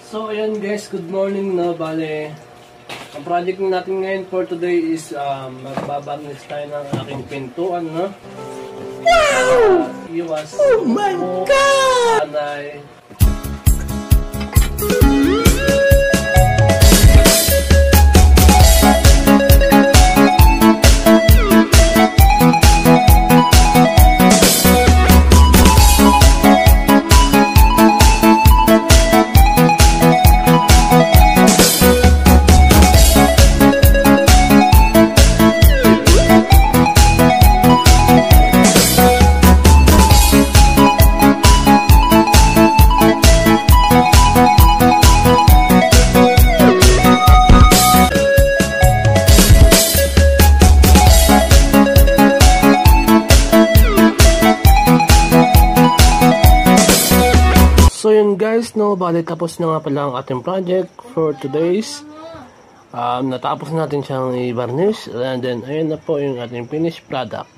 So ayan guys, good morning na. Bale, ang project natin ngayon for today is magbabarnish tayo ng aking pintuan, no? Wow! Iwas. Oh my God! Anay. So yun guys, no, bali tapos na nga pala ang ating project for today's. Natapos natin siyang i-varnish and then ayun na po yung ating finished product.